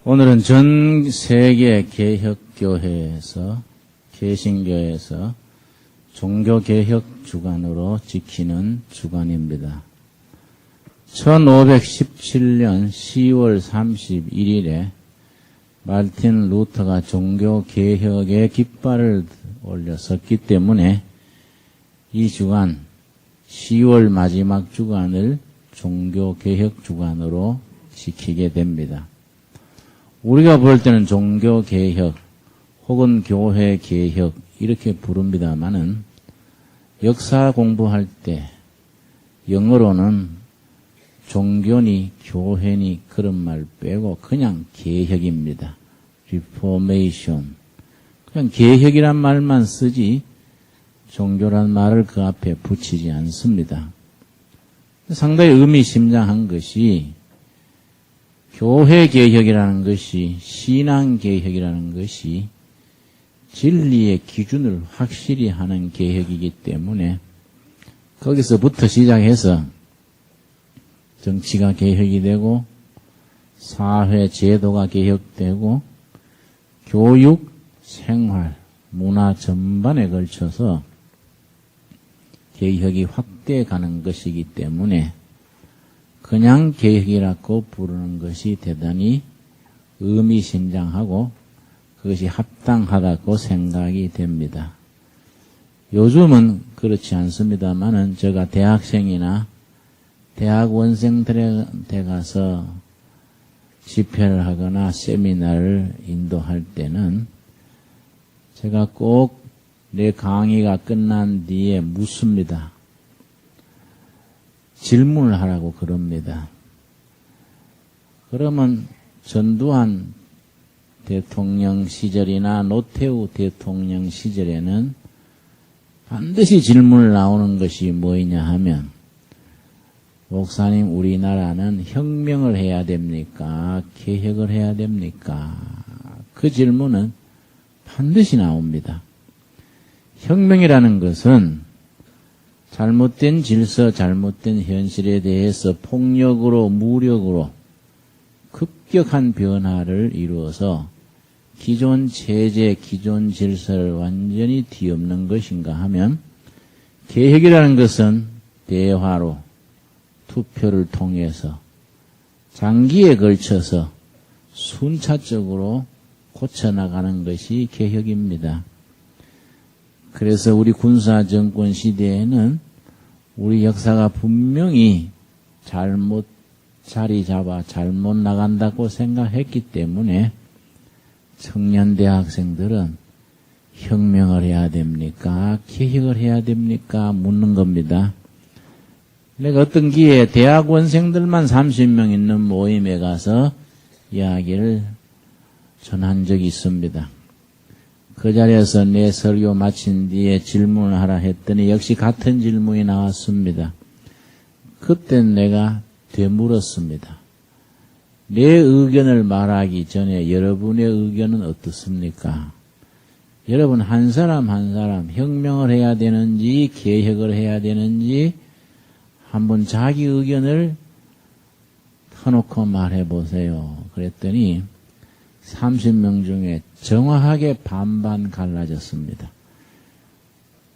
오늘은 전 세계 개혁교회에서, 개신교에서 종교개혁 주간으로 지키는 주간입니다. 1517년 10월 31일에 마르틴 루터가 종교개혁의 깃발을 올렸었기 때문에 이 주간, 10월 마지막 주간을 종교개혁 주간으로 지키게 됩니다. 우리가 볼 때는 종교개혁 혹은 교회개혁 이렇게 부릅니다마는 역사 공부할 때 영어로는 종교니 교회니 그런 말 빼고 그냥 개혁입니다. Reformation. 그냥 개혁이란 말만 쓰지 종교란 말을 그 앞에 붙이지 않습니다. 상당히 의미심장한 것이 교회개혁이라는 것이, 신앙개혁이라는 것이 진리의 기준을 확실히 하는 개혁이기 때문에 거기서부터 시작해서 정치가 개혁이 되고 사회 제도가 개혁되고 교육, 생활, 문화 전반에 걸쳐서 개혁이 확대해 가는 것이기 때문에 그냥 개혁이라고 부르는 것이 대단히 의미심장하고 그것이 합당하다고 생각이 됩니다. 요즘은 그렇지 않습니다만은 제가 대학생이나 대학원생들한테 가서 집회를 하거나 세미나를 인도할 때는 제가 꼭 내 강의가 끝난 뒤에 묻습니다. 질문을 하라고 그럽니다. 그러면 전두환 대통령 시절이나 노태우 대통령 시절에는 반드시 질문을 나오는 것이 뭐이냐 하면 목사님 우리나라는 혁명을 해야 됩니까? 개혁을 해야 됩니까? 그 질문은 반드시 나옵니다. 혁명이라는 것은 잘못된 질서, 잘못된 현실에 대해서 폭력으로, 무력으로 급격한 변화를 이루어서 기존 체제, 기존 질서를 완전히 뒤엎는 것인가 하면 개혁이라는 것은 대화로, 투표를 통해서 장기에 걸쳐서 순차적으로 고쳐나가는 것이 개혁입니다. 그래서 우리 군사정권 시대에는 우리 역사가 분명히 잘못 자리 잡아 잘못 나간다고 생각했기 때문에 청년 대학생들은 혁명을 해야 됩니까? 개혁을 해야 됩니까? 묻는 겁니다. 내가 어떤 기회에 대학원생들만 30명 있는 모임에 가서 이야기를 전한 적이 있습니다. 그 자리에서 내 설교 마친 뒤에 질문을 하라 했더니 역시 같은 질문이 나왔습니다. 그땐 내가 되물었습니다. 내 의견을 말하기 전에 여러분의 의견은 어떻습니까? 여러분 한 사람 한 사람 혁명을 해야 되는지 개혁을 해야 되는지 한번 자기 의견을 터놓고 말해보세요. 그랬더니 30명 중에 정확하게 반반 갈라졌습니다.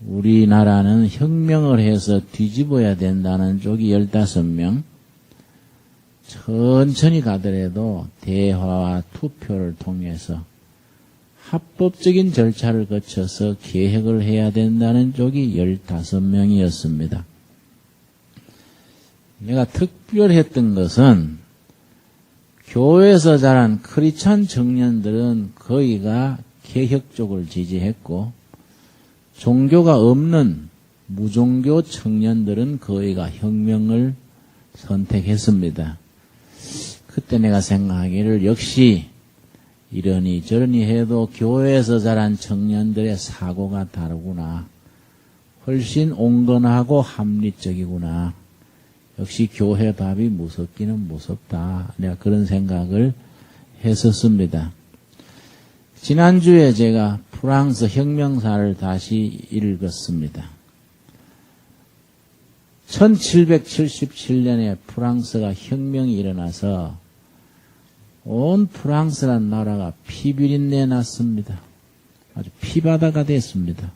우리나라는 혁명을 해서 뒤집어야 된다는 쪽이 15명, 천천히 가더라도 대화와 투표를 통해서 합법적인 절차를 거쳐서 개혁을 해야 된다는 쪽이 15명이었습니다. 내가 특별했던 것은 교회에서 자란 크리스찬 청년들은 거의가 개혁 쪽을 지지했고 종교가 없는 무종교 청년들은 거의가 혁명을 선택했습니다. 그때 내가 생각하기를 역시 이러니 저러니 해도 교회에서 자란 청년들의 사고가 다르구나. 훨씬 온건하고 합리적이구나. 역시 교회 밥이 무섭기는 무섭다. 내가 그런 생각을 했었습니다. 지난주에 제가 프랑스 혁명사를 다시 읽었습니다. 1777년에 프랑스가 혁명이 일어나서 온 프랑스란 나라가 피비린내 났습니다. 아주 피바다가 됐습니다.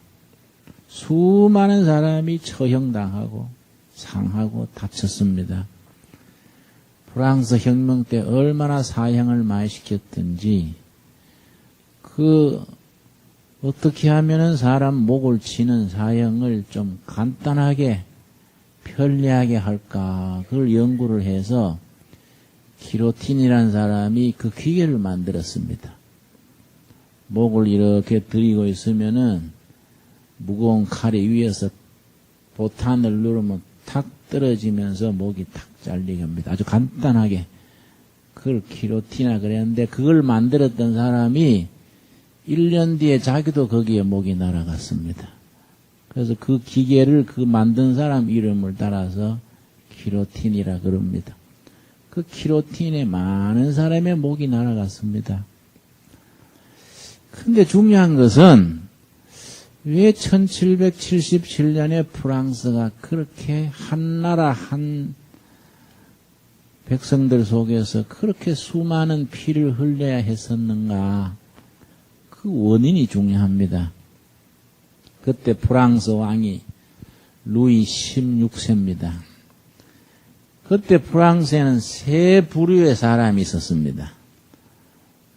수많은 사람이 처형당하고 상하고 다쳤습니다. 프랑스 혁명 때 얼마나 사형을 많이 시켰든지 어떻게 하면은 사람 목을 치는 사형을 좀 간단하게 편리하게 할까 그걸 연구를 해서 기로틴이라는 사람이 그 기계를 만들었습니다. 목을 이렇게 들이고 있으면은 무거운 칼이 위에서 보탄을 누르면 탁 떨어지면서 목이 탁 잘리게 합니다. 아주 간단하게. 그걸 기로티나 그랬는데 그걸 만들었던 사람이 1년 뒤에 자기도 거기에 목이 날아갔습니다. 그래서 그 기계를 그 만든 사람 이름을 따라서 기로틴이라 그럽니다. 그 기로틴에 많은 사람의 목이 날아갔습니다. 근데 중요한 것은 왜 1777년에 프랑스가 그렇게 한 나라 한 백성들 속에서 그렇게 수많은 피를 흘려야 했었는가? 그 원인이 중요합니다. 그때 프랑스 왕이 루이 16세입니다. 그때 프랑스에는 세 부류의 사람이 있었습니다.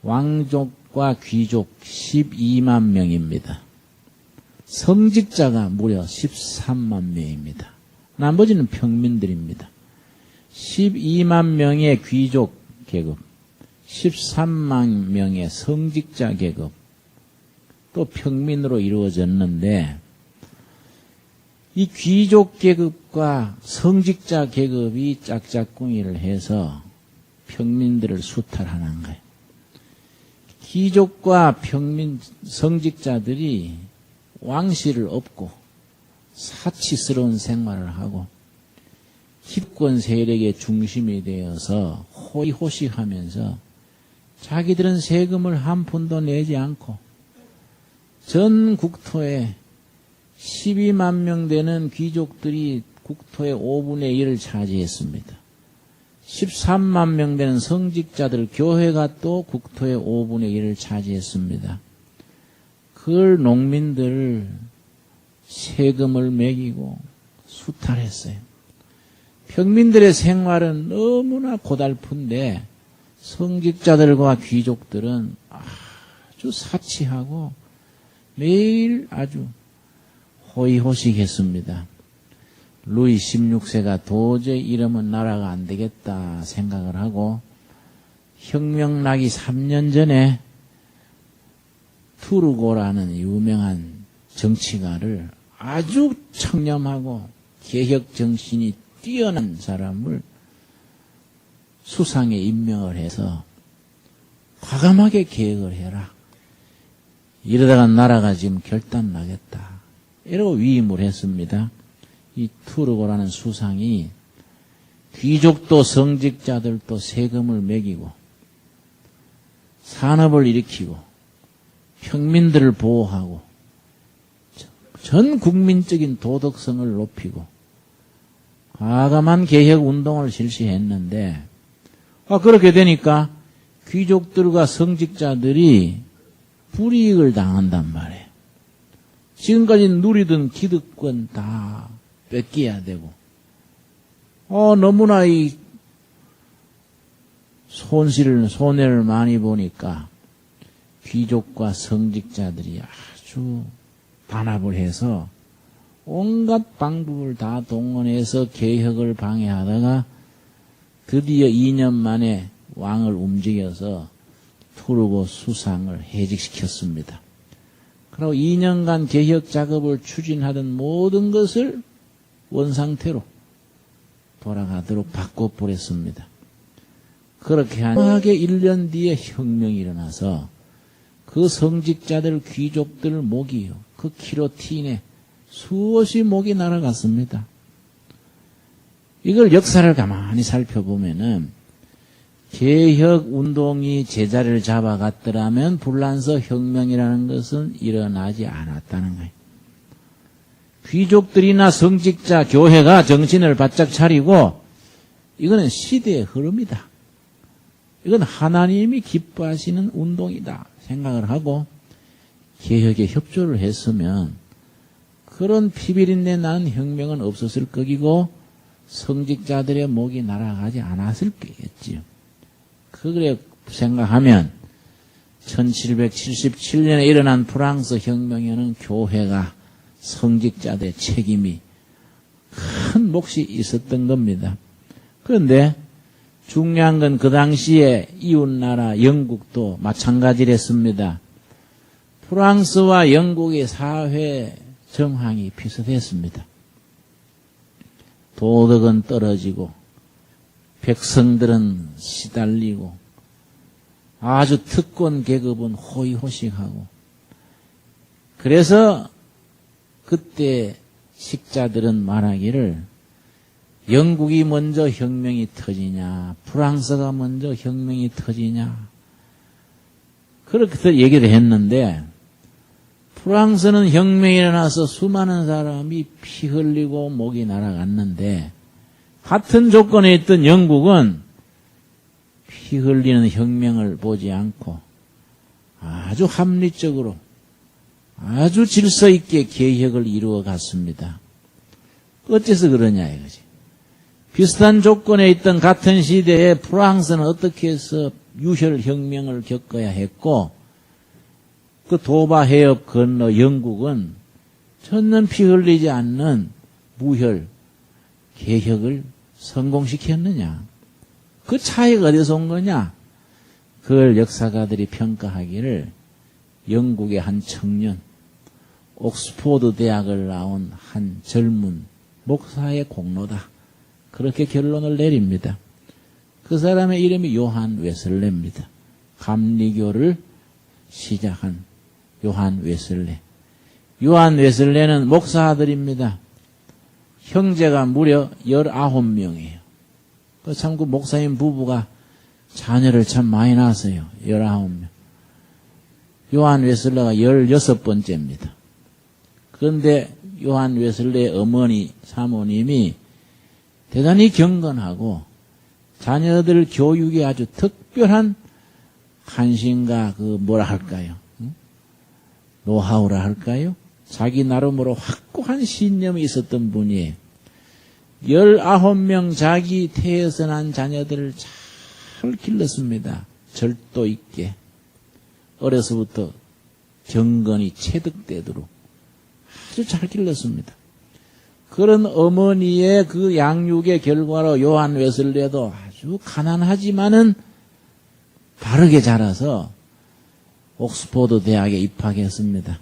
왕족과 귀족 12만 명입니다. 성직자가 무려 13만 명입니다. 나머지는 평민들입니다. 12만 명의 귀족 계급, 13만 명의 성직자 계급, 또 평민으로 이루어졌는데 이 귀족 계급과 성직자 계급이 짝짝꿍이를 해서 평민들을 수탈하는 거예요. 귀족과 평민, 성직자들이 왕실을 업고 사치스러운 생활을 하고 집권 세력의 중심이 되어서 호의호식하면서 자기들은 세금을 한 푼도 내지 않고 전 국토에 12만 명 되는 귀족들이 국토의 5분의 1을 차지했습니다. 13만 명 되는 성직자들 교회가 또 국토의 5분의 1을 차지했습니다. 그걸 농민들을 세금을 매기고 수탈했어요. 평민들의 생활은 너무나 고달픈데 성직자들과 귀족들은 아주 사치하고 매일 아주 호의호식했습니다. 루이 16세가 도저히 이러면 나라가 안 되겠다 생각을 하고 혁명 나기 3년 전에 투르고라는 유명한 정치가를 아주 청렴하고 개혁 정신이 뛰어난 사람을 수상에 임명을 해서 과감하게 개혁을 해라. 이러다가 나라가 지금 결단 나겠다. 이러고 위임을 했습니다. 이 투르고라는 수상이 귀족도 성직자들도 세금을 매기고 산업을 일으키고 평민들을 보호하고 전 국민적인 도덕성을 높이고 과감한 개혁 운동을 실시했는데 그렇게 되니까 귀족들과 성직자들이 불이익을 당한단 말이에요. 지금까지 누리던 기득권 다 뺏겨야 되고 너무나 이 손해를 많이 보니까 귀족과 성직자들이 아주 단합을 해서 온갖 방법을 다 동원해서 개혁을 방해하다가 드디어 2년 만에 왕을 움직여서 투르고 수상을 해직시켰습니다. 그리고 2년간 개혁 작업을 추진하던 모든 것을 원상태로 돌아가도록 바꿔버렸습니다. 그렇게 하게 1년 뒤에 혁명이 일어나서 그 성직자들, 귀족들 목이요. 그 기로틴에 수없이 목이 날아갔습니다. 이걸 역사를 가만히 살펴보면은 개혁 운동이 제자리를 잡아갔더라면 불란서 혁명이라는 것은 일어나지 않았다는 거예요. 귀족들이나 성직자, 교회가 정신을 바짝 차리고 이거는 시대의 흐름이다. 이건 하나님이 기뻐하시는 운동이다 생각을 하고 개혁에 협조를 했으면 그런 피비린내 나는 혁명은 없었을 거기고 성직자들의 목이 날아가지 않았을 거겠지요. 그래 생각하면 1777년에 일어난 프랑스 혁명에는 교회가 성직자들의 책임이 큰 몫이 있었던 겁니다. 그런데 중요한 건 그 당시에 이웃나라 영국도 마찬가지랬습니다. 프랑스와 영국의 사회 정황이 비슷했습니다. 도덕은 떨어지고 백성들은 시달리고 아주 특권 계급은 호의호식하고 그래서 그때 식자들은 말하기를 영국이 먼저 혁명이 터지냐 프랑스가 먼저 혁명이 터지냐 그렇게 얘기를 했는데 프랑스는 혁명이 일어나서 수많은 사람이 피 흘리고 목이 날아갔는데 같은 조건에 있던 영국은 피 흘리는 혁명을 보지 않고 아주 합리적으로 아주 질서 있게 개혁을 이루어 갔습니다. 어째서 그러냐 이거지. 비슷한 조건에 있던 같은 시대에 프랑스는 어떻게 해서 유혈혁명을 겪어야 했고 그 도바 해협 건너 영국은 전혀 피 흘리지 않는 무혈 개혁을 성공시켰느냐. 그 차이가 어디서 온 거냐. 그걸 역사가들이 평가하기를 영국의 한 청년 옥스포드 대학을 나온 한 젊은 목사의 공로다. 그렇게 결론을 내립니다. 그 사람의 이름이 요한 웨슬레입니다. 감리교를 시작한 요한 웨슬레. 요한 웨슬레는 목사 아들입니다. 형제가 무려 19명이에요. 참 그 목사님 부부가 자녀를 참 많이 낳았어요. 19명. 요한 웨슬레가 16번째입니다. 그런데 요한 웨슬레의 어머니, 사모님이 대단히 경건하고 자녀들 교육에 아주 특별한 관심과 뭐라 할까요? 노하우라 할까요? 자기 나름으로 확고한 신념이 있었던 분이에요. 19명 자기 태에서 난 자녀들을 잘 길렀습니다. 절도 있게. 어려서부터 경건이 체득되도록 아주 잘 길렀습니다. 그런 어머니의 그 양육의 결과로 요한 웨슬레도 아주 가난하지만은 바르게 자라서 옥스포드 대학에 입학했습니다.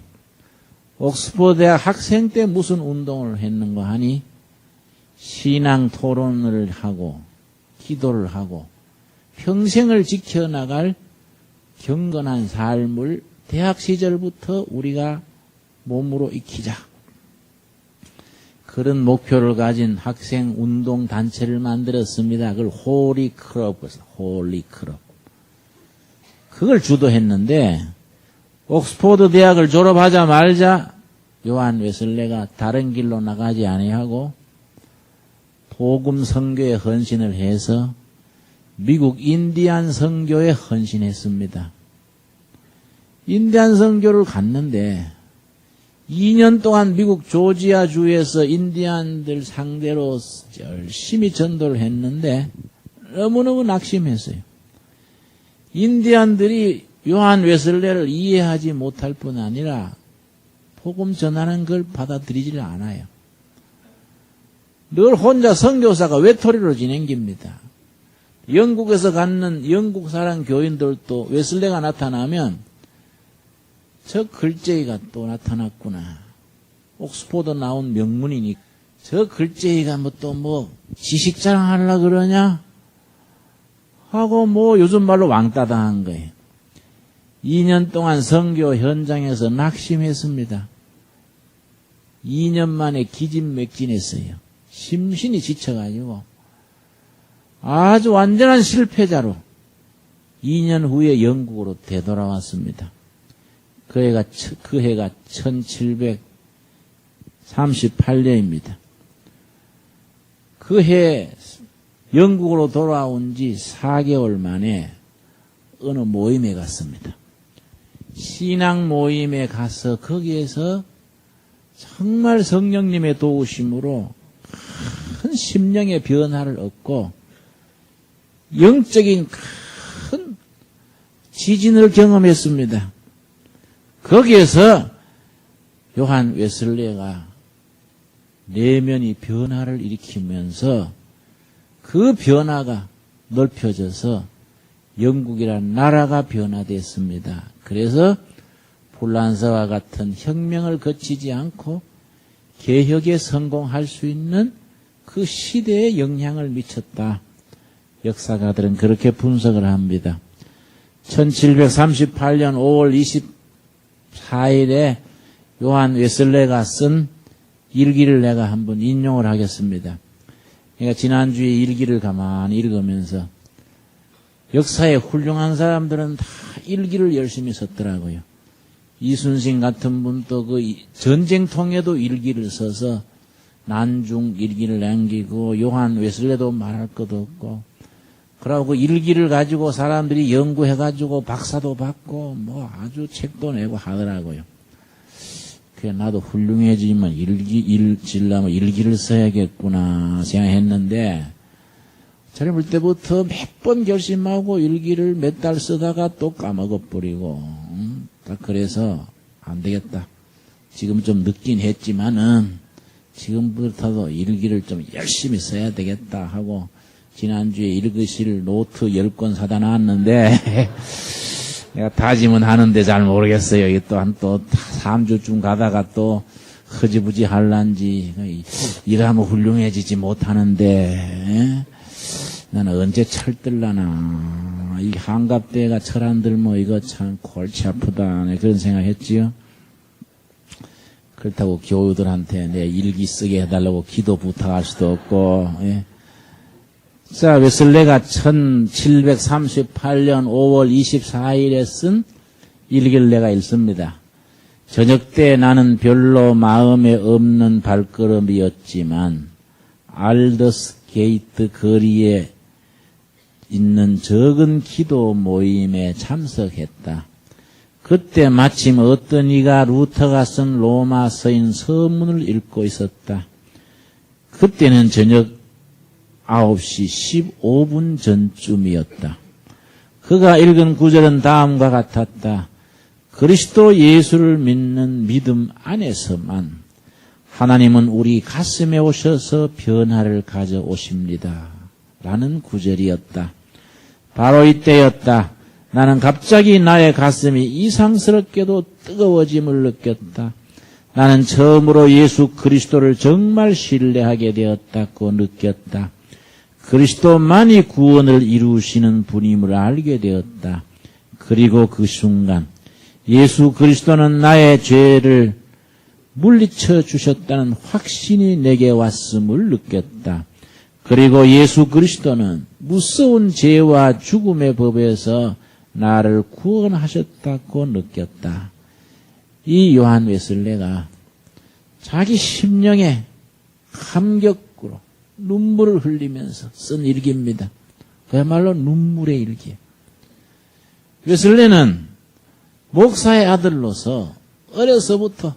옥스포드 대학 학생 때 무슨 운동을 했는가 하니 신앙 토론을 하고 기도를 하고 평생을 지켜나갈 경건한 삶을 대학 시절부터 우리가 몸으로 익히자. 그런 목표를 가진 학생 운동 단체를 만들었습니다. 그걸 홀리 클럽, 홀리 클럽. 그걸 주도했는데 옥스포드 대학을 졸업하자마자 요한 웨슬레가 다른 길로 나가지 아니하고 복음 선교에 헌신을 해서 미국 인디안 선교에 헌신했습니다. 인디안 선교를 갔는데 2년 동안 미국 조지아주에서 인디안들 상대로 열심히 전도를 했는데 너무너무 낙심했어요. 인디안들이 요한 웨슬레를 이해하지 못할 뿐 아니라 복음 전하는 걸 받아들이질 않아요. 늘 혼자 선교사가 외톨이로 진행깁니다. 영국에서 갖는 영국 사람 교인들도 웨슬레가 나타나면 저 글쟁이가 또 나타났구나. 옥스포드 나온 명문이니 저 글쟁이가 또 지식 자랑하려고 그러냐? 하고 요즘 말로 왕따 당한 거예요. 2년 동안 선교 현장에서 낙심했습니다. 2년 만에 기진맥진했어요. 심신이 지쳐가지고 아주 완전한 실패자로 2년 후에 영국으로 되돌아왔습니다. 그 해가 1738년입니다. 그 해 영국으로 돌아온 지 4개월 만에 어느 모임에 갔습니다. 신앙 모임에 가서 거기에서 정말 성령님의 도우심으로 큰 심령의 변화를 얻고 영적인 큰 지진을 경험했습니다. 거기에서 요한 웨슬레가 내면이 변화를 일으키면서 그 변화가 넓혀져서 영국이라는 나라가 변화됐습니다. 그래서 불란서와 같은 혁명을 거치지 않고 개혁에 성공할 수 있는 그 시대에 영향을 미쳤다. 역사가들은 그렇게 분석을 합니다. 1738년 5월 24일에 요한 웨슬레가 쓴 일기를 내가 한번 인용을 하겠습니다. 그러니까 지난주에 일기를 가만히 읽으면서 역사에 훌륭한 사람들은 다 일기를 열심히 썼더라고요. 이순신 같은 분도 그 전쟁통에도 일기를 써서 난중 일기를 남기고 요한 웨슬레도 말할 것도 없고 그러고 그 일기를 가지고 사람들이 연구해가지고 박사도 받고 뭐 아주 책도 내고 하더라고요. 그래 나도 훌륭해지면 일기를 일기를 써야겠구나 생각했는데 젊을 때부터 몇 번 결심하고 일기를 몇 달 쓰다가 또 까먹어버리고 딱 그래서 안 되겠다. 지금 좀 늦긴 했지만은 지금부터도 일기를 좀 열심히 써야 되겠다 하고 지난주에 읽으실 노트 10권 사다 놨는데 내가 다짐은 하는데 잘 모르겠어요. 이게 또 3주쯤 가다가 또 흐지부지 할란지 일하면 훌륭해지지 못하는데 나는 언제 철들라나 이 한갑대가 철 안 들면 이거 참 골치 아프다 그런 생각했지요. 그렇다고 교우들한테 내 일기 쓰게 해달라고 기도 부탁할 수도 없고 예. 자, 웨슬레가 1738년 5월 24일에 쓴 일기를 내가 읽습니다. 저녁 때 나는 별로 마음에 없는 발걸음이었지만 알더스 게이트 거리에 있는 적은 기도 모임에 참석했다. 그때 마침 어떤 이가 루터가 쓴 로마서인 서문을 읽고 있었다. 그때는 저녁 9시 15분 전쯤이었다. 그가 읽은 구절은 다음과 같았다. 그리스도 예수를 믿는 믿음 안에서만 하나님은 우리 가슴에 오셔서 변화를 가져오십니다. 라는 구절이었다. 바로 이때였다. 나는 갑자기 나의 가슴이 이상스럽게도 뜨거워짐을 느꼈다. 나는 처음으로 예수 그리스도를 정말 신뢰하게 되었다고 느꼈다. 그리스도만이 구원을 이루시는 분임을 알게 되었다. 그리고 그 순간 예수 그리스도는 나의 죄를 물리쳐 주셨다는 확신이 내게 왔음을 느꼈다. 그리고 예수 그리스도는 무서운 죄와 죽음의 법에서 나를 구원하셨다고 느꼈다. 이 요한 웨슬레가 자기 심령에 감격으로 눈물을 흘리면서 쓴 일기입니다. 그야말로 눈물의 일기예요. 웨슬레는 목사의 아들로서 어려서부터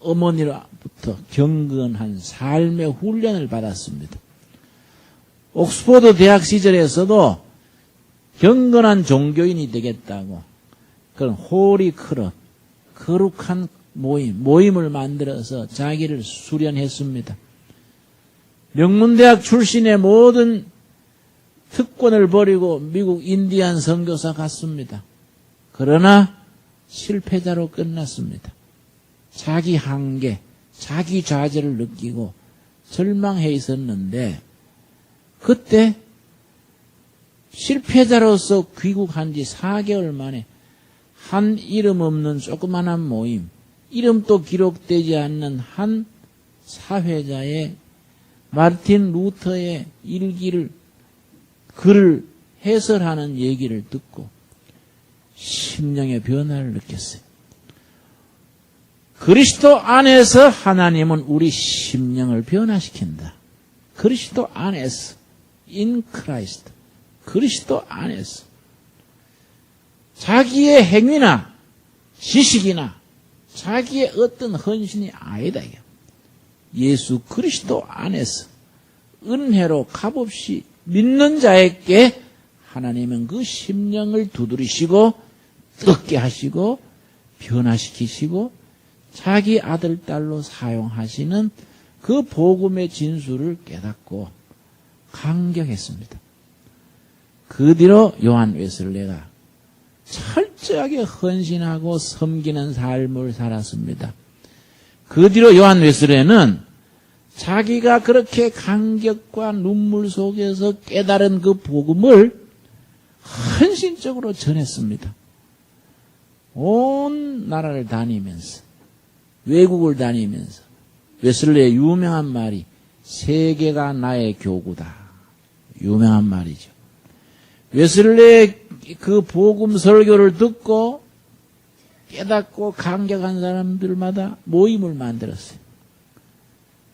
어머니로부터 경건한 삶의 훈련을 받았습니다. 옥스퍼드 대학 시절에서도 경건한 종교인이 되겠다고 그런 홀리 클럽, 거룩한 모임을 만들어서 자기를 수련했습니다. 명문대학 출신의 모든 특권을 버리고 미국 인디안 선교사 갔습니다. 그러나 실패자로 끝났습니다. 자기 한계, 자기 좌절을 느끼고 절망해 있었는데 그때 실패자로서 귀국한 지 4개월 만에 한 이름 없는 조그마한 모임, 이름도 기록되지 않는 한 사회자의 마르틴 루터의 일기를 글을 해설하는 얘기를 듣고 심령의 변화를 느꼈어요. 그리스도 안에서 하나님은 우리 심령을 변화시킨다. 그리스도 안에서, in Christ, 그리스도 안에서. 자기의 행위나 지식이나 자기의 어떤 헌신이 아니다. 예수 그리스도 안에서 은혜로 값없이 믿는 자에게 하나님은 그 심령을 두드리시고 뜨겁게 하시고 변화시키시고 자기 아들, 딸로 사용하시는 그 복음의 진수를 깨닫고 감격했습니다. 그 뒤로 요한 웨슬레가 철저하게 헌신하고 섬기는 삶을 살았습니다. 그 뒤로 요한 웨슬레는 자기가 그렇게 감격과 눈물 속에서 깨달은 그 복음을 헌신적으로 전했습니다. 온 나라를 다니면서 외국을 다니면서 웨슬레의 유명한 말이 세계가 나의 교구다. 유명한 말이죠. 웨슬레의 그 복음 설교를 듣고 깨닫고 감격한 사람들마다 모임을 만들었어요.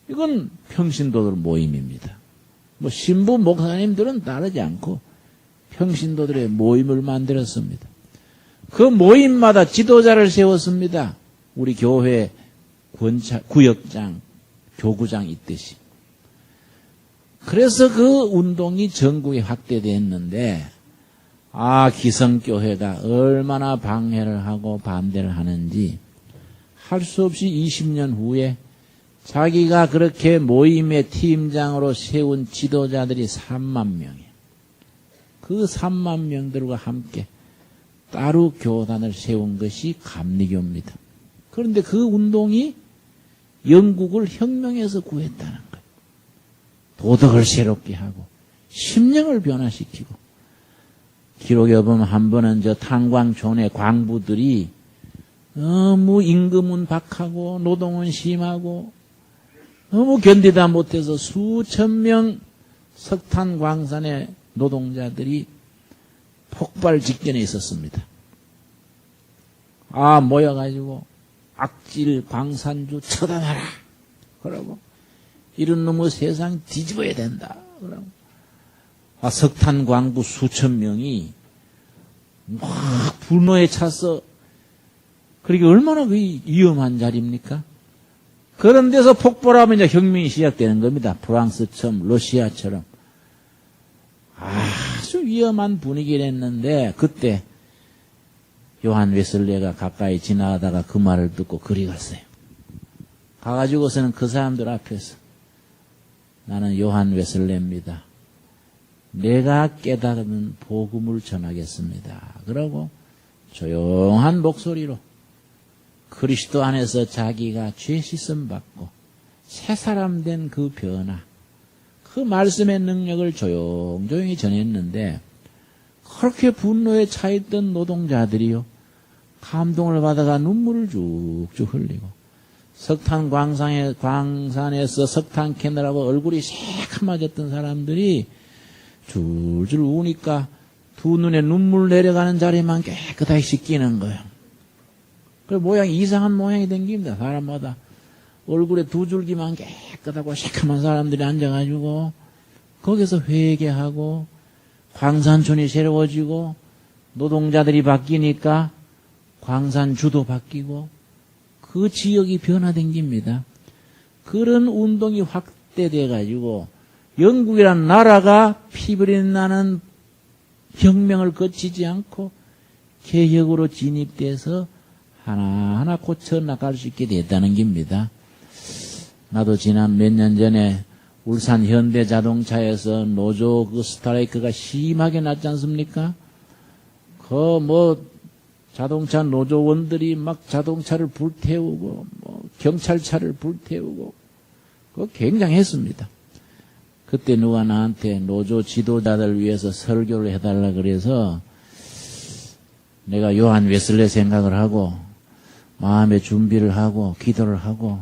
이건 평신도들 모임입니다. 뭐 신부 목사님들은 다르지 않고 평신도들의 모임을 만들었습니다. 그 모임마다 지도자를 세웠습니다. 우리 교회 구역장, 교구장 있듯이. 그래서 그 운동이 전국에 확대됐는데 기성교회가 얼마나 방해를 하고 반대를 하는지 할 수 없이 20년 후에 자기가 그렇게 모임의 팀장으로 세운 지도자들이 3만 명이에요. 그 3만 명들과 함께 따로 교단을 세운 것이 감리교입니다. 그런데 그 운동이 영국을 혁명에서 구했다는 거예요. 도덕을 새롭게 하고 심령을 변화시키고 기록에 보면 한 번은 탄광촌의 광부들이 너무 임금은 박하고 노동은 심하고 너무 견디다 못해서 수천 명 석탄 광산의 노동자들이 폭발 직전에 있었습니다. 모여가지고 악질 광산주 처단하라. 그러고 이런 놈의 세상 뒤집어야 된다. 그러고 석탄 광부 수천 명이 막 분노에 차서 그러게 얼마나 위험한 자리입니까? 그런 데서 폭발하면 이제 혁명이 시작되는 겁니다. 프랑스처럼 러시아처럼 아주 위험한 분위기를 했는데 그때 요한 웨슬레가 가까이 지나가다가 그 말을 듣고 그리 갔어요. 가가지고서는 그 사람들 앞에서 나는 요한 웨슬레입니다. 내가 깨달은 복음을 전하겠습니다. 그러고 조용한 목소리로 그리스도 안에서 자기가 죄 씻음 받고 새 사람 된 그 변화, 그 말씀의 능력을 조용조용히 전했는데 그렇게 분노에 차있던 노동자들이요 감동을 받아가 눈물을 쭉쭉 흘리고 석탄 광산에서 석탄 캐느라고 얼굴이 새카매졌던 사람들이 줄줄 우니까 두 눈에 눈물 내려가는 자리만 깨끗하게 씻기는 거예요. 그 모양이 이상한 모양이 생깁니다. 사람마다 얼굴에 두 줄기만 깨끗하고 새카만 사람들이 앉아가지고 거기서 회개하고 광산촌이 새로워지고 노동자들이 바뀌니까 광산주도 바뀌고 그 지역이 변화됩니다. 그런 운동이 확대돼가지고 영국이란 나라가 피부리 나는 혁명을 거치지 않고 개혁으로 진입돼서 하나하나 고쳐나갈 수 있게 됐다는 겁니다. 나도 지난 몇 년 전에 울산 현대자동차에서 노조 스트라이크가 심하게 났지 않습니까? 자동차 노조원들이 막 자동차를 불태우고, 경찰차를 불태우고, 그거 굉장했습니다. 그때 누가 나한테 노조 지도자들 위해서 설교를 해달라 그래서 내가 요한 웨슬레 생각을 하고 마음의 준비를 하고 기도를 하고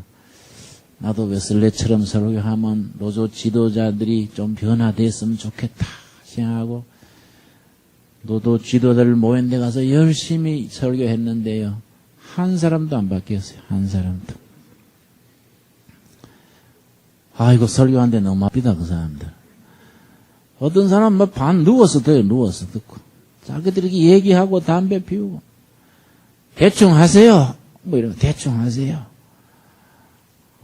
나도 웨슬레처럼 설교하면 노조 지도자들이 좀 변화됐으면 좋겠다 생각하고 노조 지도자들 모인 데 가서 열심히 설교했는데요. 한 사람도 안 바뀌었어요. 한 사람도. 이거 설교하는데 너무 아프다 그 사람들. 어떤 사람 반 누워서 듣고 자기들이 얘기하고 담배 피우고 대충 하세요. 뭐 이런 거 대충 하세요.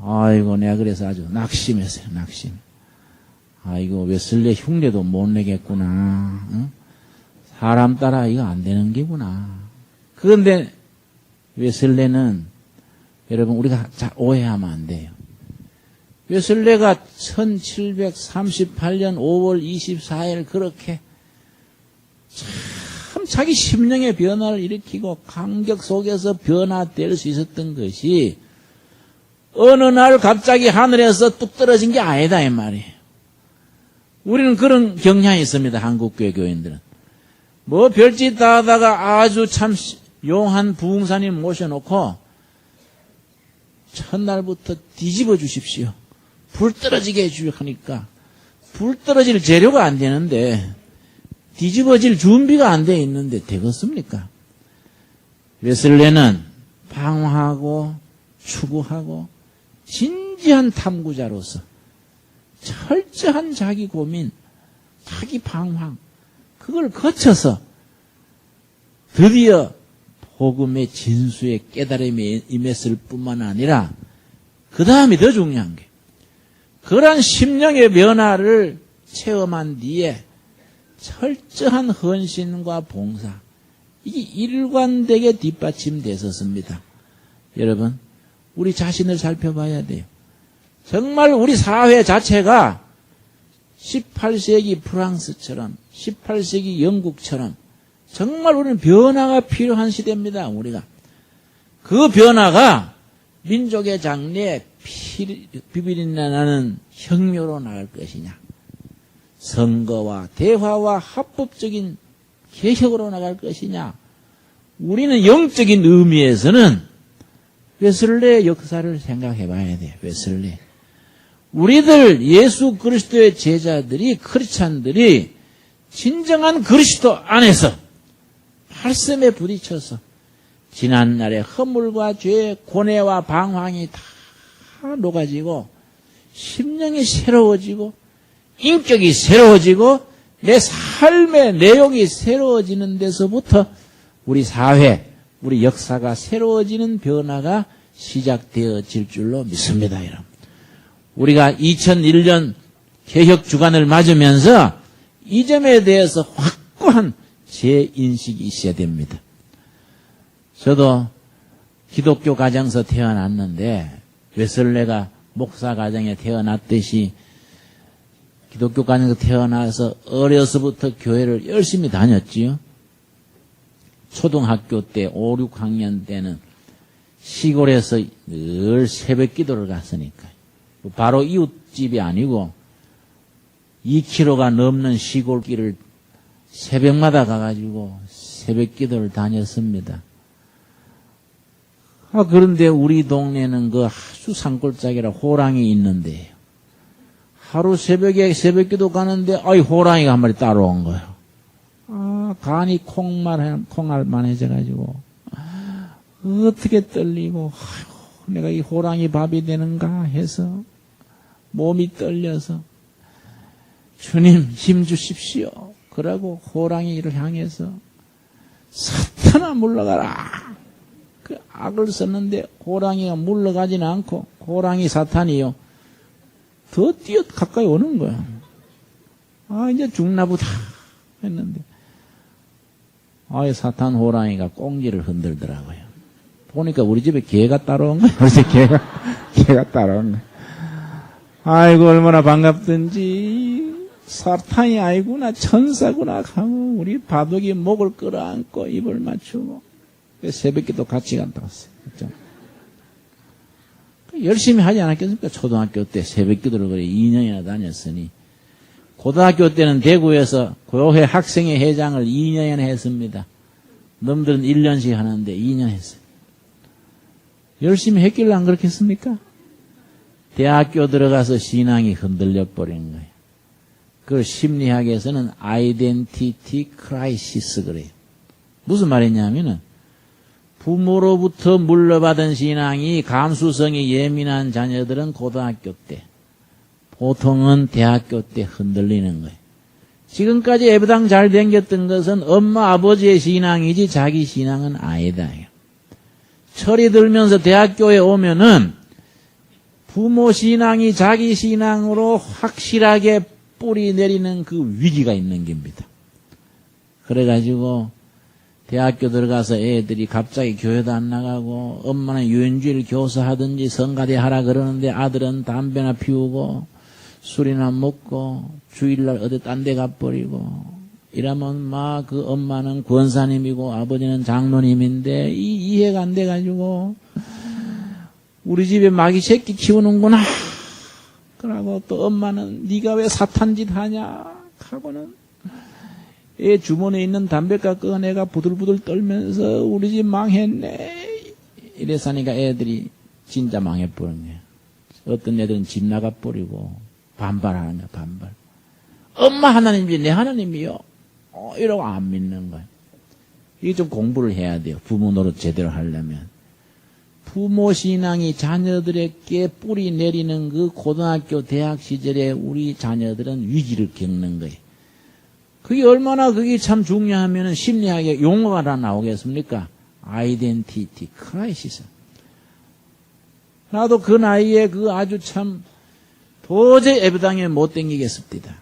아이고 내가 그래서 아주 낙심했어요. 낙심. 아이고 웨슬리 흉내도 못 내겠구나. 응? 사람 따라 이거 안 되는 게구나. 그런데 웨슬리는 여러분 우리가 오해하면 안 돼요. 웨슬리가 1738년 5월 24일 그렇게 참 자기 심령의 변화를 일으키고 감격 속에서 변화될 수 있었던 것이 어느 날 갑자기 하늘에서 뚝 떨어진 게 아니다 이 말이에요. 우리는 그런 경향이 있습니다. 한국교회 교인들은. 뭐 별짓 다 하다가 아주 참 용한 부흥사님 모셔놓고 첫날부터 뒤집어 주십시오. 불 떨어지게 해주니까 불 떨어질 재료가 안 되는데 뒤집어질 준비가 안 돼 있는데 되겠습니까? 웨슬리는 방황하고 추구하고 진지한 탐구자로서 철저한 자기 고민, 자기 방황 그걸 거쳐서 드디어 복음의 진수의 깨달음에 임했을 뿐만 아니라 그 다음이 더 중요한 게 그러한 심령의 변화를 체험한 뒤에 철저한 헌신과 봉사 이게 일관되게 뒷받침됐었습니다. 여러분 우리 자신을 살펴봐야 돼요. 정말 우리 사회 자체가 18세기 프랑스처럼 18세기 영국처럼 정말 우리는 변화가 필요한 시대입니다. 우리가 그 변화가 민족의 장래에 비비린내 나는 혁명으로 나갈 것이냐 선거와 대화와 합법적인 개혁으로 나갈 것이냐 우리는 영적인 의미에서는 웨슬리의 역사를 생각해 봐야 돼요. 웨슬리 우리들 예수 그리스도의 제자들이 크리스찬들이 진정한 그리스도 안에서 말씀에 부딪혀서 지난날의 허물과 죄, 고뇌와 방황이 다 녹아지고 심령이 새로워지고 인격이 새로워지고 내 삶의 내용이 새로워지는 데서부터 우리 사회, 우리 역사가 새로워지는 변화가 시작되어질 줄로 믿습니다. 여러분. 우리가 2001년 개혁 주간을 맞으면서 이 점에 대해서 확고한 재인식이 있어야 됩니다. 저도 기독교 가정에서 태어났는데 웨슬리가 목사 가정에 태어났듯이 기독교 가정에서 태어나서 어려서부터 교회를 열심히 다녔지요. 초등학교 때 5, 6학년 때는 시골에서 늘 새벽 기도를 갔으니까 바로 이웃집이 아니고 2km가 넘는 시골길을 새벽마다 가가지고 새벽 기도를 다녔습니다. 그런데 우리 동네는 그 아주 산골짜기라 호랑이 있는데요. 하루 새벽에 새벽 기도 가는데 호랑이가 한 마리 따라온 거예요. 간이 콩알만해져가지고 어떻게 떨리고 내가 이 호랑이 밥이 되는가 해서 몸이 떨려서 주님 힘 주십시오. 그러고 호랑이를 향해서 사탄아 물러가라. 그 악을 썼는데 호랑이가 물러가지는 않고 호랑이 사탄이요. 더 뛰어 가까이 오는 거야. 이제 죽나 보다 했는데 사탄 호랑이가 꽁지를 흔들더라고요. 보니까 우리 집에 개가 따라온 거야. 우리 집에 개가 따라온 거야. 아이고 얼마나 반갑든지 사탄이 아니구나 천사구나 하고 우리 바둑이 목을 끌어안고 입을 맞추고 새벽기도 같이 갔다 왔어요. 그렇죠? 열심히 하지 않았겠습니까? 초등학교 때 새벽기도를 그래 2년이나 다녔으니 고등학교 때는 대구에서 교회 학생회 회장을 2년이나 했습니다. 놈들은 1년씩 하는데 2년 했어요. 열심히 했길래 안 그렇겠습니까? 대학교 들어가서 신앙이 흔들려 버린 거예요. 그걸 심리학에서는 아이덴티티 크라이시스 그래요. 무슨 말이냐면은 부모로부터 물려받은 신앙이 감수성이 예민한 자녀들은 고등학교 때, 보통은 대학교 때 흔들리는 거예요. 지금까지 예배당 잘 댕겼던 것은 엄마 아버지의 신앙이지 자기 신앙은 아니다. 철이 들면서 대학교에 오면은 부모 신앙이 자기 신앙으로 확실하게 뿌리 내리는 그 위기가 있는 겁니다. 그래가지고 대학교 들어가서 애들이 갑자기 교회도 안 나가고 엄마는 유엔주일 교사하든지 성가대 하라 그러는데 아들은 담배나 피우고 술이나 먹고 주일날 어디 딴 데 가버리고 이러면 막 그 엄마는 권사님이고 아버지는 장로님인데 이해가 안 돼가지고 우리 집에 마귀 새끼 키우는구나. 그러고 또 엄마는 네가 왜 사탄짓 하냐 하고는 애 주머니에 있는 담배값 꺼내가 부들부들 떨면서 우리 집 망했네. 이래서 하니까 애들이 진짜 망해버린 거예요. 어떤 애들은 집 나가버리고 반발하는 거야, 반발. 엄마 하나님이지 내 하나님이요. 이러고 안 믿는 거예요. 이게 좀 공부를 해야 돼요. 부모 노릇 제대로 하려면. 부모 신앙이 자녀들에게 뿌리 내리는 그 고등학교, 대학 시절에 우리 자녀들은 위기를 겪는 거예요. 그게 얼마나 그게 참 중요하면은 심리학의 용어가 하나 나오겠습니까? 아이덴티티 크라이시스. 나도 그 나이에 그 아주 참 도저히 예배당에 못 댕기겠습니다.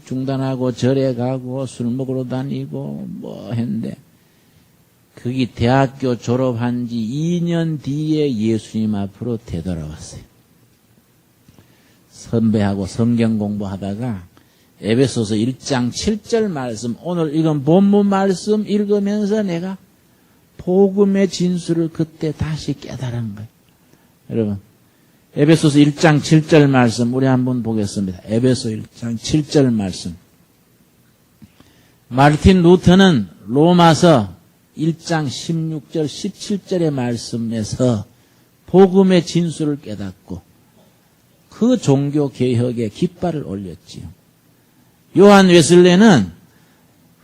중단하고 절에 가고 술 먹으러 다니고 뭐 했는데 그게 대학교 졸업한 지 2년 뒤에 예수님 앞으로 되돌아왔어요. 선배하고 성경 공부하다가 에베소서 1장 7절 말씀, 오늘 이건 본문 말씀 읽으면서 내가 복음의 진수를 그때 다시 깨달은 거예요. 여러분, 에베소서 1장 7절 말씀 우리 한번 보겠습니다. 에베소 1장 7절 말씀. 마르틴 루터는 로마서 1장 16절 17절의 말씀에서 복음의 진수를 깨닫고 그 종교 개혁에 깃발을 올렸지요. 요한 웨슬레는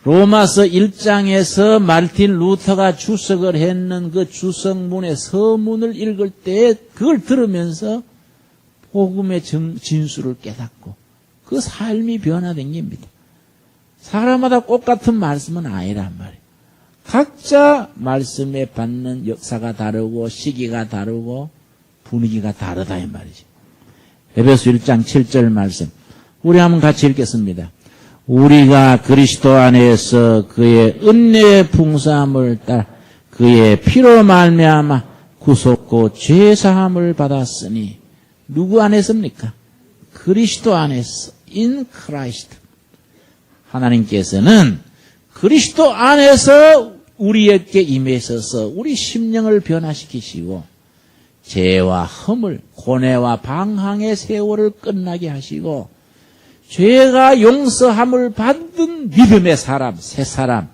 로마서 1장에서 마르틴 루터가 주석을 했는 그 주석문의 서문을 읽을 때 그걸 들으면서 복음의 진수를 깨닫고 그 삶이 변화된 겁니다. 사람마다 똑같은 말씀은 아니란 말이에요. 각자 말씀에 받는 역사가 다르고 시기가 다르고 분위기가 다르다 이 말이죠. 에베소 1장 7절 말씀 우리 한번 같이 읽겠습니다. 우리가 그리스도 안에서 그의 은혜의 풍성함을 따라 그의 피로 말미암아 구속고 죄사함을 받았으니 누구 안에서입니까? 그리스도 안에서 in Christ. 하나님께서는 그리스도 안에서 우리에게 임하셔서 우리 심령을 변화시키시고 죄와 허물, 고뇌와 방황의 세월을 끝나게 하시고 죄가 용서함을 받은 믿음의 사람, 새 사람,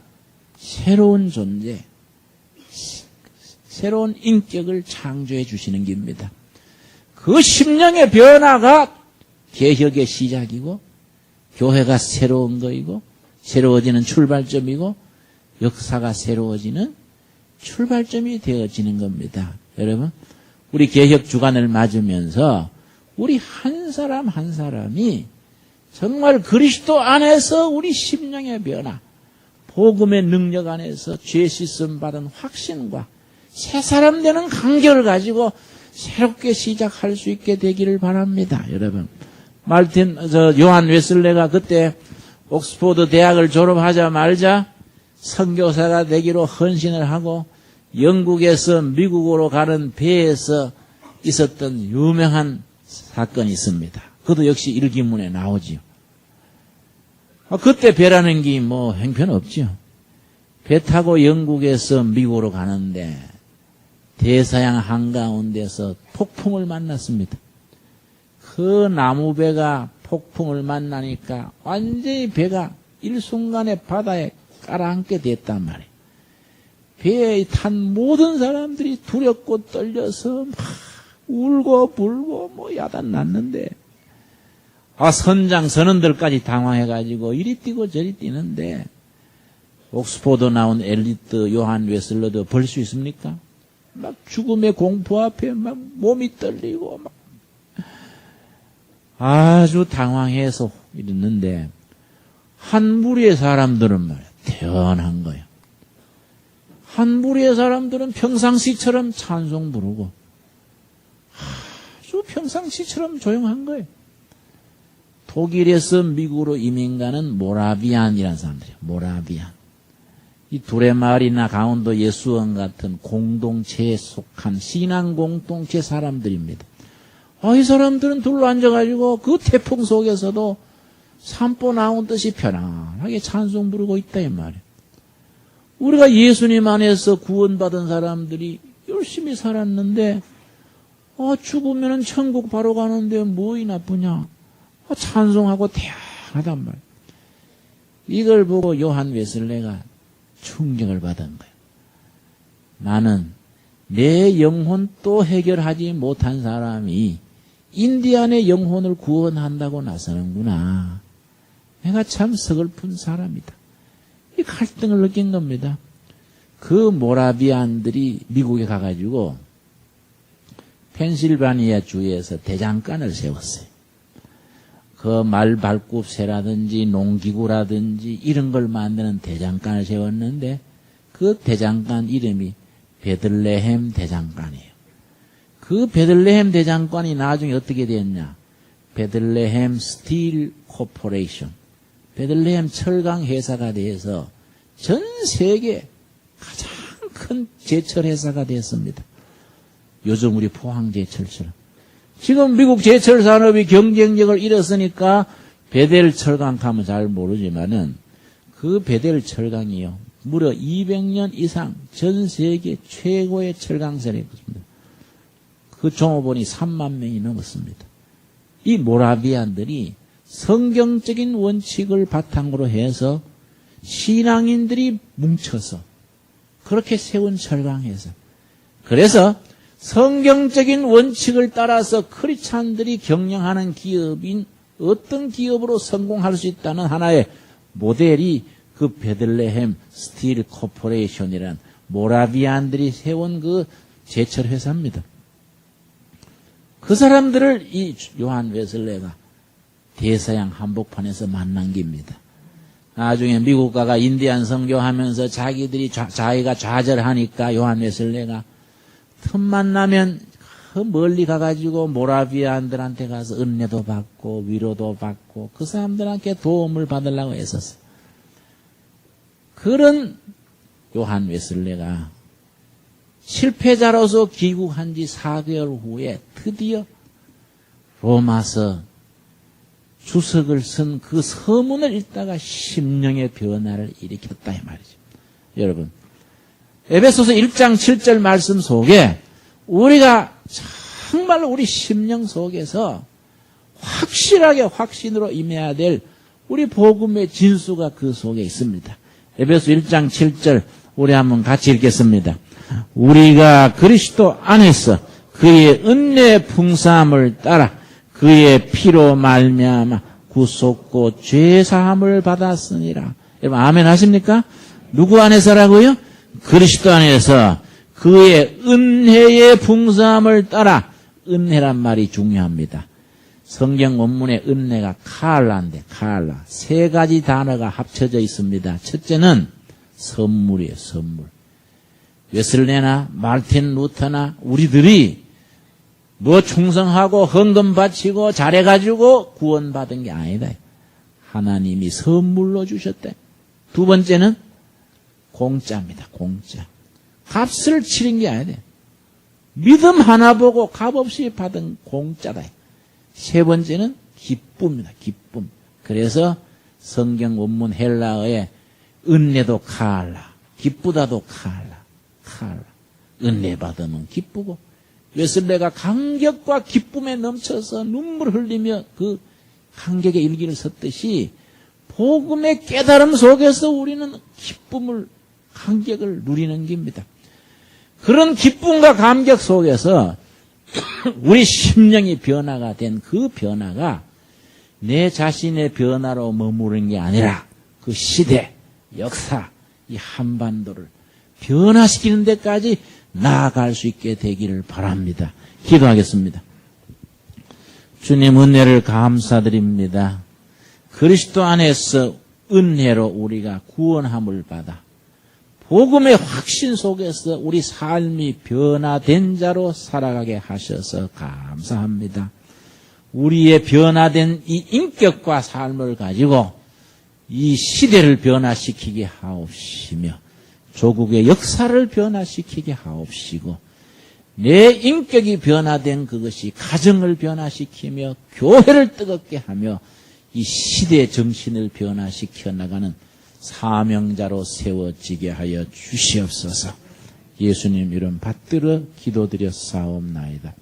새로운 존재, 새로운 인격을 창조해 주시는 겁니다. 그 심령의 변화가 개혁의 시작이고 교회가 새로운 거이고 새로워지는 출발점이고 역사가 새로워지는 출발점이 되어지는 겁니다. 여러분, 우리 개혁 주간을 맞으면서 우리 한 사람 한 사람이 정말 그리스도 안에서 우리 심령의 변화, 복음의 능력 안에서 죄 씻음 받은 확신과 새 사람 되는 간격을 가지고 새롭게 시작할 수 있게 되기를 바랍니다. 여러분, 요한 웨슬레가 그때 옥스포드 대학을 졸업하자마자 선교사가 되기로 헌신을 하고 영국에서 미국으로 가는 배에서 있었던 유명한 사건이 있습니다. 그것도 역시 일기문에 나오지요. 그때 배라는 게 뭐 형편없지요. 배 타고 영국에서 미국으로 가는데 대서양 한가운데서 폭풍을 만났습니다. 그 나무배가 폭풍을 만나니까 완전히 배가 일순간에 바다에 깔아앉게 됐단 말이에요. 배에 탄 모든 사람들이 두렵고 떨려서 막 울고 불고 뭐 야단 났는데 선원들까지 당황해가지고 이리 뛰고 저리 뛰는데 옥스포드 나온 엘리트 요한 웨슬러도 볼 수 있습니까? 막 죽음의 공포 앞에 막 몸이 떨리고 막 아주 당황해서 이랬는데 한 무리의 사람들은 말이야, 태어난 거예요. 한 무리의 사람들은 평상시처럼 찬송 부르고 아주 평상시처럼 조용한 거예요. 독일에서 미국으로 이민 가는 모라비안이라는 사람들이에요. 모라비안. 이 두레마을이나 강원도 예수원 같은 공동체에 속한 신앙 공동체 사람들입니다. 이 사람들은 둘러 앉아가지고 그 태풍 속에서도 산보 나온 듯이 편안하게 찬송 부르고 있다 이 말이에요. 우리가 예수님 안에서 구원받은 사람들이 열심히 살았는데 죽으면 천국 바로 가는데 뭐이 나쁘냐. 찬송하고 태연하단 말이에요. 이걸 보고 요한 웨슬레가 충격을 받은 거예요. 나는 내 영혼 또 해결하지 못한 사람이 인디안의 영혼을 구원한다고 나서는구나. 내가 참 서글픈 사람이다. 이 갈등을 느낀 겁니다. 그 모라비안들이 미국에 가가지고 펜실바니아 주에서 대장간을 세웠어요. 그 말발굽새라든지 농기구라든지 이런 걸 만드는 대장간을 세웠는데 그 대장간 이름이 베들레헴 대장간이에요. 그 베들레헴 대장간이 나중에 어떻게 됐냐? 베들레헴 스틸 코퍼레이션, 베들레헴 철강 회사가 돼서 전 세계 가장 큰 제철 회사가 됐습니다. 요즘 우리 포항 제철처럼. 지금 미국 제철 산업이 경쟁력을 잃었으니까 베델 철강 가면 잘 모르지만은 그 베델 철강이요. 무려 200년 이상 전 세계 최고의 철강설이었습니다. 그 종업원이 3만 명이 넘었습니다. 이 모라비안들이 성경적인 원칙을 바탕으로 해서 신앙인들이 뭉쳐서 그렇게 세운 철강회사. 그래서 성경적인 원칙을 따라서 크리스찬들이 경영하는 기업인 어떤 기업으로 성공할 수 있다는 하나의 모델이 그 베들레헴 스틸 코퍼레이션이라는 모라비안들이 세운 그 제철 회사입니다. 그 사람들을 이 요한 웨슬레가 대서양 한복판에서 만난 겁니다. 나중에 미국 가가 인디안 선교하면서 자기들이 자기가 좌절하니까 요한 웨슬레가 틈만 나면 그 멀리 가가지고 모라비안들한테 가서 은혜도 받고 위로도 받고 그 사람들한테 도움을 받으려고 애썼어요. 그런 요한 웨슬레가 실패자로서 귀국한 지 4개월 후에 드디어 로마서 주석을 쓴 그 서문을 읽다가 심령의 변화를 일으켰다 이 말이죠. 여러분, 에베소서 1장 7절 말씀 속에 우리가 정말로 우리 심령 속에서 확실하게 확신으로 임해야 될 우리 복음의 진수가 그 속에 있습니다. 에베소 1장 7절 우리 한번 같이 읽겠습니다. 우리가 그리스도 안에서 그의 은혜의 풍성함을 따라 그의 피로 말미암아 구속고 죄사함을 받았으니라. 여러분 아멘 하십니까? 누구 안에서라고요? 그리스도 안에서 그의 은혜의 풍성함을 따라. 은혜란 말이 중요합니다. 성경 원문의 은혜가 칼라인데 칼라. 세 가지 단어가 합쳐져 있습니다. 첫째는 선물이에요. 선물. 웨슬레나 마르틴 루터나 우리들이 뭐 충성하고 헌금 바치고 잘해가지고 구원받은 게 아니다. 하나님이 선물로 주셨대. 두 번째는 공짜입니다. 공짜. 값을 치른 게 아니다. 믿음 하나 보고 값없이 받은 공짜다. 세 번째는 기쁨이다. 기쁨. 그래서 성경 원문 헬라어에 은혜도 칼라, 기쁘다도 칼라, 칼라. 은혜 받으면 기쁘고 웨슬레가 감격과 기쁨에 넘쳐서 눈물 흘리며 그 감격의 일기를 썼듯이 복음의 깨달음 속에서 우리는 기쁨을, 감격을 누리는 겁니다. 그런 기쁨과 감격 속에서 우리 심령이 변화가 된 그 변화가 내 자신의 변화로 머무르는 게 아니라 그 시대, 역사, 이 한반도를 변화시키는 데까지 나아갈 수 있게 되기를 바랍니다. 기도하겠습니다. 주님 은혜를 감사드립니다. 그리스도 안에서 은혜로 우리가 구원함을 받아 복음의 확신 속에서 우리 삶이 변화된 자로 살아가게 하셔서 감사합니다. 우리의 변화된 이 인격과 삶을 가지고 이 시대를 변화시키게 하옵시며 조국의 역사를 변화시키게 하옵시고 내 인격이 변화된 그것이 가정을 변화시키며 교회를 뜨겁게 하며 이 시대의 정신을 변화시켜 나가는 사명자로 세워지게 하여 주시옵소서. 예수님 이름 받들어 기도드려 싸움나이다.